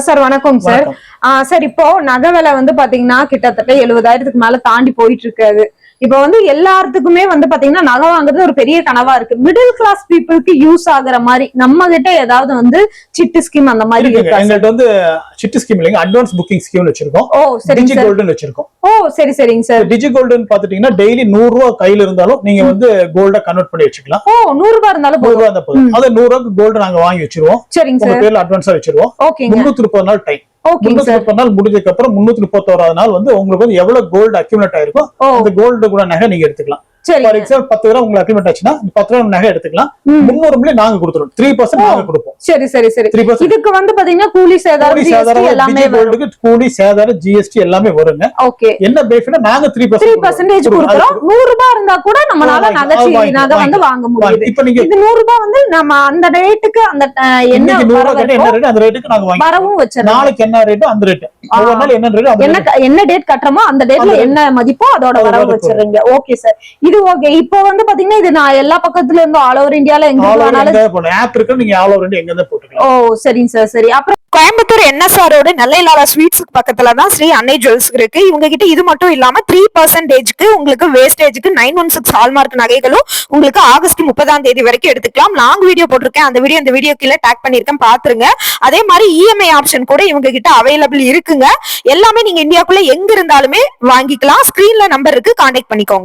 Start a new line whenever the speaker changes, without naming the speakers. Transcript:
Sir வணக்கம் sir. Sir இப்போ நகை விலை வந்து பாத்தீங்கன்னா கிட்டத்தட்ட 70,000க்கு மேல தாண்டி போயிட்டு இருக்காது. இப்ப வந்து எல்லாத்துக்குமே வந்து பாத்தீங்கன்னா நகை வாங்குறது ஒரு பெரிய கனவா இருக்கு. மிடில் கிளாஸ் பீப்புளுக்கு யூஸ் ஆகுற மாதிரி நம்ம கிட்ட ஏதாவது வந்து சிட்டு ஸ்கீம் அந்த மாதிரி
இருக்கு. எங்கள்ட்ட வந்து சிட்டு ஸ்கீம் இல்லைங்க, அட்வான்ஸ் புக்கிங் ஸ்கீம் வச்சிருக்கோம்.
ஓ சரி,
டிஜி கோல்டன் வச்சிருக்கோம்.
ஓ சரி சரிங்க சார்.
டிஜி கோல்டன் பாத்துட்டீங்கன்னா டெய்லி 100 ரூபாய் கையில இருந்தாலும் நீங்க வந்து கோல்ட கன்வெர்ட் பண்ணி வச்சுக்கலாம்.
ஓ 100 ரூபாய் இருந்தாலும்
100 ரூபாய் போதும். அது 100 ரூபாய்க்கு கோல்டு நாங்க வாங்கி வச்சிருவோம்.
சரிங்க
உங்க பேர்ல அட்வான்ஸா வச்சிருவோம்.
ஓகேங்க.
330 நாள் டைம்.
330
நாள் முடிஞ்சதுக்கு அப்புறம் 331வது நாள் வந்து உங்களுக்கு வந்து எவ்வளவு கோல்டு அக்யூமுலேட் ஆயிருக்கோ அந்த கோல்டு கூட நகை நீங்க எடுத்துக்கலாம். ஃபார் எக்ஸாம்பிள் 10 கிராம் உங்களுக்கு அக்யூமுலேட் ஆச்சுன்னா 10 கிராம் நகை எடுத்துக்கலாம். 300 மில்லியன் நாங்க கொடுத்துறோம். 3% நாங்க கொடுப்போம்.
சரி சரி சரி. இதுக்கு வந்து பாத்தீங்கன்னா கூலி சேதாரம் ஜிஎஸ்டி எல்லாமே
கோல்டுக்கு கூலி சேதாரம் ஜிஎஸ்டி எல்லாமே வருங்க.
ஓகே.
என்ன பெனிஃபிட்னா நாங்க
3% கொடுக்கிறோம். 100 ரூபாய் இருந்தா கூட நம்மளால நகை வந்து வாங்க முடியுது.
இப்போ நீங்க
இது 100 ரூபாய் வந்து நம்ம அந்த ரேட்டுக்கு அந்த என்ன
ரேட் அந்த ரேட்டுக்கு நாங்க வாங்கி
வரவும் வச்சிரலாம்.
நாளைக்கு என்ன ரேட் அந்த ரேட், ஒவ்வொரு நாள் என்ன ரேட்
என்ன டேட் கட்டறோமோ அந்த டேட்ல என்ன மதிப்போ அதோட வரவு வச்சிரீங்க. Okay sir. இது ஓகே. இப்போ வந்து பாத்தீங்கன்னா இது நான் எல்லா பக்கத்துல இருந்து ஆல் ஓவர் இந்தியால எங்க வேணாலும்
ஆப் இருக்கு, நீங்க ஆல் ஓவர் இந்தியா எங்க இருந்தா போட்டுக்கலாம்.
ஓ சரிங்க சார் சரி. அப்புறம்
கோயம்புத்தூர் என்எஸ்ஆர் ரோடு நெல்லைலாலா ஸ்வீட்ஸ்க்கு பக்கத்துல தான் ஸ்ரீ அன்னை ஜுவல்ஸ் இருக்கு. இவங்க கிட்ட இது மட்டும் இல்லாம 3%க்கு உங்களுக்கு வேஸ்டேஜ்க்கு 916 ஹால்மார்க் நகைகளும் உங்களுக்கு ஆகஸ்ட் 30ஆம் தேதி வரைக்கும் எடுத்துக்கலாம். லாங் வீடியோ போட்டிருக்கேன், அந்த வீடியோ கீழே டேக் பண்ணிருக்கேன், பாத்துருங்க. அதே மாதிரி இஎம்ஐ ஆப்ஷன் கூட இவங்க கிட்ட அவைலபிள் இருக்குங்க. எல்லாமே நீங்க இந்தியாக்குள்ள எங்க இருந்தாலுமே வாங்கிக்கலாம். ஸ்கிரீன்ல நம்பர் இருக்கு, கான்டாக்ட் பண்ணிக்கோங்க.